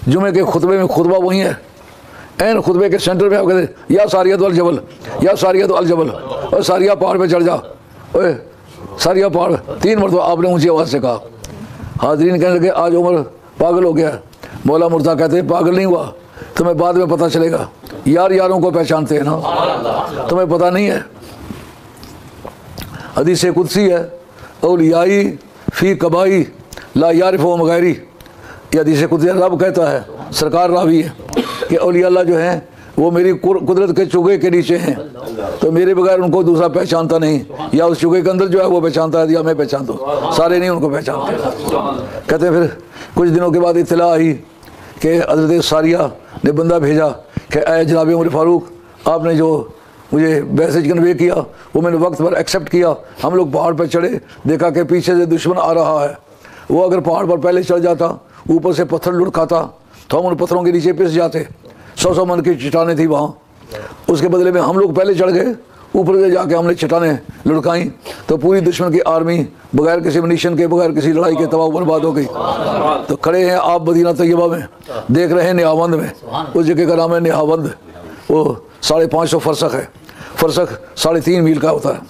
जुमे के खुतबे में खुतबा वही है, एन खुतबे के सेंटर में आप कहते या सारिया तो अल जबल, या सारिया तो अल जबल, और सारिया पहाड़ पे चढ़ जा, ओए सारिया पहाड़। 3 मरतबा आपने ऊंची आवाज़ से कहा। हाजरीन कहने लगे आज उमर पागल हो गया। मौला मुर्ता कहते हैं पागल नहीं हुआ, तुम्हें बाद में पता चलेगा। यार यारों को पहचानते हैं ना, तुम्हें पता नहीं है। हदीस कुदसी है, औलियाई फ़ी कबाई ला यारिफ़ो मगैरी। ये हदीस कुदसी रब कहता है, सरकार रावी है कि औलिया अल्लाह जो हैं वो मेरी कुदरत के चुगे के नीचे हैं, तो मेरे बगैर उनको दूसरा पहचानता नहीं, या उस चुगे के अंदर जो है वो पहचानता है या मैं पहचानता हूँ, सारे नहीं उनको पहचानते। कहते हैं फिर कुछ दिनों के बाद इत्तला आई कि हज़रत सारिया ने बंदा भेजा कि ऐ जनाब उमर फ़ारूक, आपने जो मुझे मैसेज कन्वे किया वो मैंने वक्त पर एक्सेप्ट किया। हम लोग पहाड़ पर चढ़े, देखा कि पीछे से दुश्मन आ रहा है। वो अगर पहाड़ पर पहले चढ़ जाता, ऊपर से पत्थर लुढ़काता, तो हम उन पत्थरों के नीचे पिस जाते। 100 मन की चट्टानें थी वहाँ। उसके बदले में हम लोग पहले चढ़ गए, ऊपर से जाके हमने चट्टानें लुढ़काई, तो पूरी दुश्मन की आर्मी बगैर किसी मिशन के, बगैर किसी लड़ाई के तबाह बर्बाद हो गई। तो खड़े हैं आप मदीना तैयबा में, देख रहे हैं निहावंद में, उस जगह का नाम है निहावंद। वो 550 फरसख है, फरसख 3.5 मील का होता है।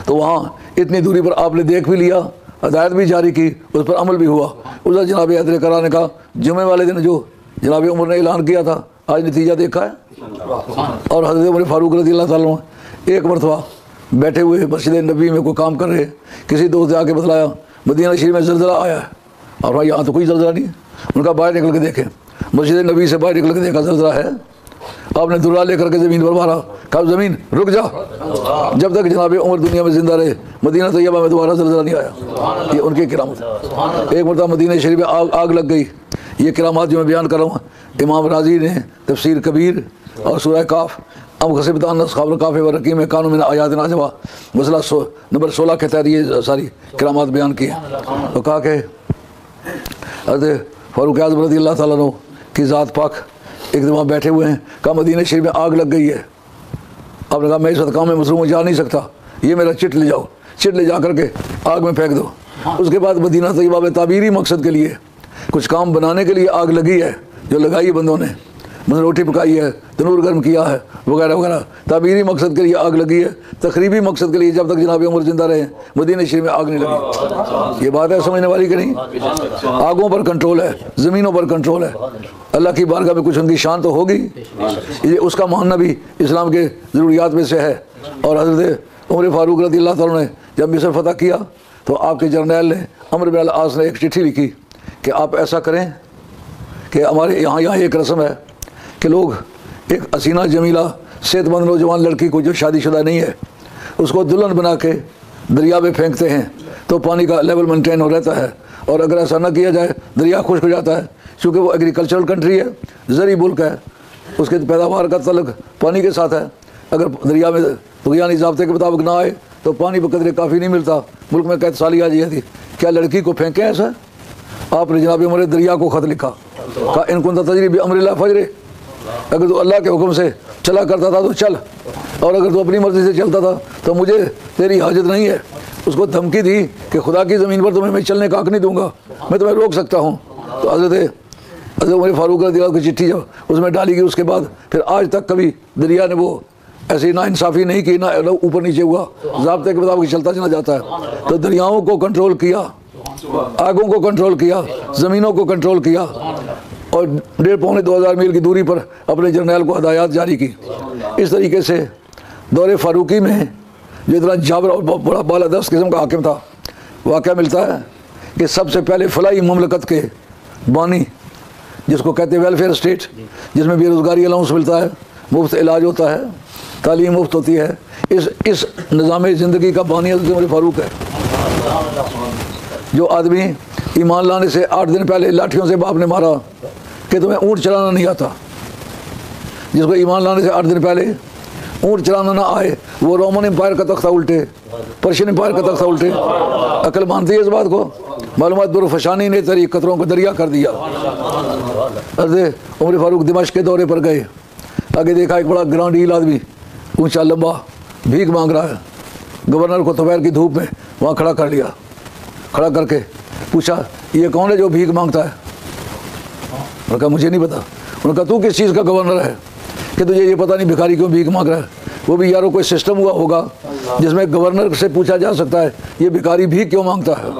तो वहाँ इतनी दूरी पर आपने देख भी लिया, हदायत भी जारी की, उस पर अमल भी हुआ। उधर जनाब हैदर कराने का जुमे वाले दिन जो जनाब उमर ने ऐलान किया था, आज नतीजा देखा है। और हज़रत उमर फ़ारूक रज़ी अल्लाह ताला अन्हु एक मरतबा बैठे हुए मस्जिद नबी में कोई काम कर रहे, किसी दोस्त ने आके बतलाया मदीना शरीफ में ज़लज़ला आया है। और भाई यहाँ तो कोई ज़लज़ला नहीं है। उनका बाहर निकल के देखें, मस्जिद नबी से बाहर निकल के देखा ज़लज़ला है। आपने दुर्रा लेकर के ज़मीन पर मारा, कहा ज़मीन रुक जा, जब तक जनाब उमर दुनिया में ज़िंदा रहे मदीना तैयबा में दोबारा ज़लज़ला नहीं आया। ये उनकी किरामत। एक मरतबा मदीना शरीफ में आग लग गई। ये किरामात जो मैं बयान कर रहा हूँ, इमाम राजी ने तफसीर कबीर और सूरह काफ अब खसीबतान ख़बर काफ़ व रकीम में कानून में आयात नाजवा मसला नंबर 16 के तहत ये सारी किरामात बयान की। तो कहा कि हज़रत फ़ारूक आज़म रज़ी अल्लाह ताला अन्हु की ज़ात पाक एक दिन वहाँ बैठे हुए हैं, कहा मदीना शरीफ में आग लग गई है। आपने कहा मैं इस वक्त काम में मसरूफ़ जा नहीं सकता, ये मेरा चिट ले जाओ, चिट ले जा करके आग में फेंक दो। उसके बाद मदीना तैयबा में ताबीरी मकसद के लिए कुछ काम बनाने के लिए आग लगी है, जो लगाई है बंदों ने, मतलब रोटी पकाई है, तनूर गर्म किया है वगैरह वगैरह, ताबीरी मकसद के लिए आग लगी है। तकरीबी मकसद के लिए जब तक जनाब उमर जिंदा रहे मदीना शरीफ में आग नहीं लगी। ये बात है समझने वाली कि नहीं? आगों पर कंट्रोल है, ज़मीनों पर कंट्रोल है। अल्लाह की बारगाह में कुछ उनकी शान तो होगी, ये उसका मानना भी इस्लाम के ज़रूरियात में से है। और हज़रत उमर फ़ारूक रज़ी अल्लाह ताला ने जब मिस्र फ़तह किया तो आपके जर्नैल ने अमर बिन अल-आस ने एक चिट्ठी लिखी कि आप ऐसा करें कि हमारे यहाँ एक रस्म है कि लोग एक हसीना जमीला सेहतमंद नौजवान लड़की को जो शादीशुदा नहीं है उसको दुल्हन बना के दरिया में फेंकते हैं तो पानी का लेवल मेंटेन हो रहता है। और अगर ऐसा ना किया जाए दरिया खुश्क हो जाता है, क्योंकि वो एग्रीकल्चरल कंट्री है, ज़री मुल्क है, उसके पैदावार का तल्लुक़ पानी के साथ है। अगर दरिया में तुग़यानी ज़ाब्ते के मुताबिक ना आए तो पानी बकदरे काफ़ी नहीं मिलता। मुल्क में कैद साली आ जाती, क्या लड़की को फेंकें ऐसा? आपने जनाब उमर दरिया को ख़त लिखा, कहा इनको तजरीब अमरिल्लाह फजरे, अगर तो अल्लाह के हुक्म से चला करता था तो चल, और अगर तो अपनी मर्ज़ी से चलता था तो मुझे तेरी हाजत नहीं है। उसको धमकी दी कि खुदा की ज़मीन पर तुम्हें मैं चलने का हक़ नहीं दूंगा, मैं तुम्हें रोक सकता हूँ। तो हज़रत उमर फ़ारूक रज़ी अल्लाह की चिट्ठी जब उसमें डाली गई उसके बाद फिर आज तक कभी दरिया ने वो ऐसी नाइंसाफ़ी नहीं की, ना ऊपर नीचे हुआ, ज़ाब्ते के मुताबिक चलता चला जाता है। तो दरियाओं को कंट्रोल किया, आगों को कंट्रोल किया, ज़मीनों को कंट्रोल किया, और 1.5-2 हज़ार मील की दूरी पर अपने जर्नैल को हदायत जारी की। इस तरीके से दौरे फ़ारूकी में जो इतना जाबर और बड़ा बालादस्त किस्म का हाकिम था, वाक़या मिलता है कि सबसे पहले फलाही ममलकत के बानी, जिसको कहते हैं वेलफेयर स्टेट, जिसमें बेरोज़गारी अलाउंस मिलता है, मुफ्त इलाज होता है, तालीम मुफ्त होती है, इस निज़ाम ज़िंदगी का बानी हज़रत उमर फ़ारूक है। जो आदमी ईमान लाने से 8 दिन पहले लाठियों से बाप ने मारा कि तुम्हें ऊँट चलाना नहीं आता, जिसको ईमान लाने से 8 दिन पहले ऊँट चलाना ना आए, वो रोमन एम्पायर का तख्ता उल्टे, पर्शियन एम्पायर का तख्ता उल्टे। अकल मानती है इस बात को? मालूमात दुरफशानी ने तेरी कतरों को दरिया कर दिया। हज़रत उमर फ़ारूक दिमाश्क के दौरे पर गए, आगे देखा एक बड़ा ग्रांडील आदमी ऊंचा लंबा भीख मांग रहा है। गवर्नर को दोपहर की धूप में वहाँ खड़ा कर लिया, खड़ा करके पूछा ये कौन है जो भीख मांगता है? उन्होंने कहा मुझे नहीं पता। उन्होंने कहा तू किस चीज़ का गवर्नर है कि तुझे ये पता नहीं भिखारी क्यों भीख मांग रहा है? वो भी यारों कोई सिस्टम हुआ होगा जिसमें गवर्नर से पूछा जा सकता है ये भिखारी भीख क्यों मांगता है।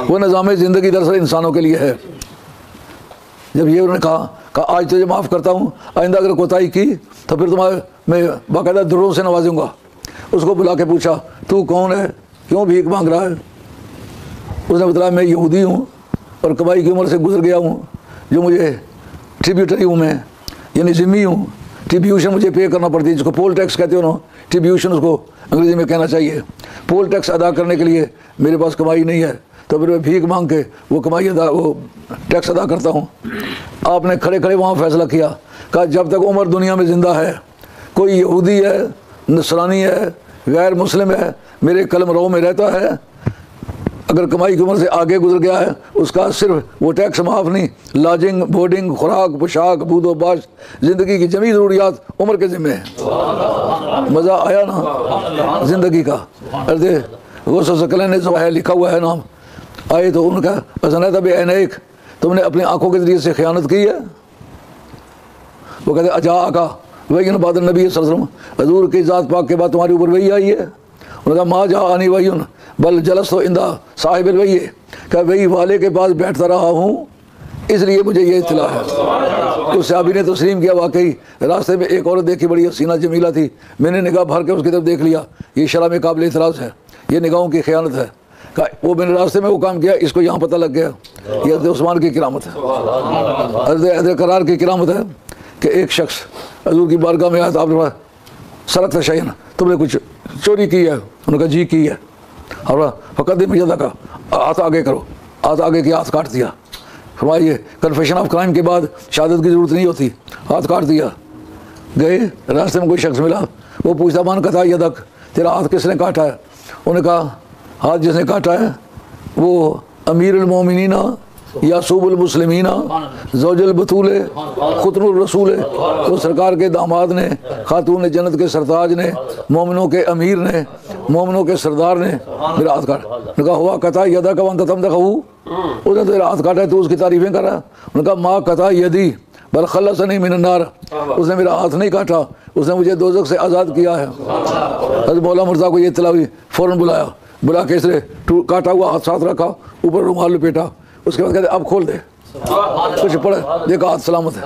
वो निज़ाम ज़िंदगी दरअसल इंसानों के लिए है। जब ये उन्होंने कहा आज तुझे माफ़ करता हूँ, आइंदा अगर कोताही की तो फिर तुम्हारे मैं बाकायदा दुर्रों से नवाजूंगा। उसको बुला के पूछा तू कौन है, क्यों भीख मांग रहा है? उसने बताया मैं यहूदी हूँ और कबाई की उम्र से गुजर गया हूँ, जो मुझे ट्रिब्यूटरी हूँ मैं, यानी ज़िम्मी हूँ। ट्रिब्यूशन मुझे पे करना पड़ती है, जिसको पोल टैक्स कहते हो ना, ट्रिब्यूशन उसको अंग्रेज़ी में कहना चाहिए। पोल टैक्स अदा करने के लिए मेरे पास कमाई नहीं है, तो फिर मैं भीख मांग के वो कमाई वो टैक्स अदा करता हूँ। आपने खड़े खड़े वहाँ फैसला किया, कहा जब तक उमर दुनिया में ज़िंदा है, कोई यहूदी है, नसरानी है, गैर मुस्लिम है, मेरे कलमरों में रहता है, अगर कमाई की उम्र से आगे गुजर गया है, उसका सिर्फ वो टैक्स माफ़ नहीं, लॉजिंग, बोर्डिंग, खुराक, पोशाक, बूदोबाश, ज़िंदगी की जमी ज़रूरियात उम्र के ज़िम्मे है। मज़ा आया ना ज़िंदगी का। अर्ज़े गौस-ए-सकलैन ने जो है लिखा हुआ है नाम आए, तो उनका असनत अब अनैक, तुमने अपनी आँखों के ज़रिए से ख़यानत की है। वो कहते अजा आका वही बाद नबी सल्लल्लाहु अलैहि वसल्लम, हजूर की ज़ात पाक के बाद तुम्हारे ऊपर वही आई है। उन्होंने कहा माँ जा आनी वही बल जलस तो इंदा साहिब वही, क्या वही वाले के पास बैठता रहा हूँ, इसलिए मुझे ये इत्तला है। तो सहाबी ने तस्लीम किया, वाकई रास्ते में एक औरत देखी, बड़ी हसीना जमीला थी, मैंने निगाह भर के उसकी तरफ देख लिया, ये शरअ में काबिल एतराज़ है, ये निगाहों की ख़यानत है। कहा वो मैंने रास्ते में वो काम किया, इसको यहाँ पता लग गया, ये हज़रत उस्मान की किरामत है, हज़रत करार की किरामत है कि एक शख्स हजूर की बारगाह में आया था, आपने सरक तशयन, तुमने कुछ चोरी की है? उन्होंने कहा जी की है। और फ़कत मजदा का हाथ आगे करो, हाथ आगे किया, हाथ काट दिया। फरमाइए कन्फेशन ऑफ क्राइम के बाद शहादत की ज़रूरत नहीं होती, हाथ काट दिया। गए रास्ते में कोई शख्स मिला, वो पूछता मान कथा यदक, तेरा हाथ किसने काटा है? उन्होंने कहा हाथ जिसने काटा है वो अमीरुल मोमिनीना यासूबुल मुस्लिमीना ज़ौजुल बतूल खुतनुर रसूल, वो सरकार के दामाद ने, खातून जन्नत के सरताज ने, मोमिनों के अमीर ने, मोमिनों के सरदार ने मेरा हाथ काटा। कहा हुआ कथा यदा का वन तम दखाऊ, उसने तेरा हाथ काटा है, तू उसकी तारीफ़ें कर रहा है। उन्होंने कहा माँ कथा यदी बल खल्लसनी मिन अन्नार, उसने मेरा हाथ नहीं काटा, उसने मुझे दोज़ख से आज़ाद किया है। हज़रत मौला मुर्तज़ा को ये इत्तला हुई, फ़ौरन बुलाया, बुला के इसने काटा हुआ हाथ साथ रखा, ऊपर रुमाल लपेटा, उसके बाद कहते अब खोल दे, कुछ पढ़े, देखा हाथ सलामत है।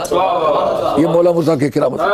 ये मौला मुर्तज़ा की किरामत है।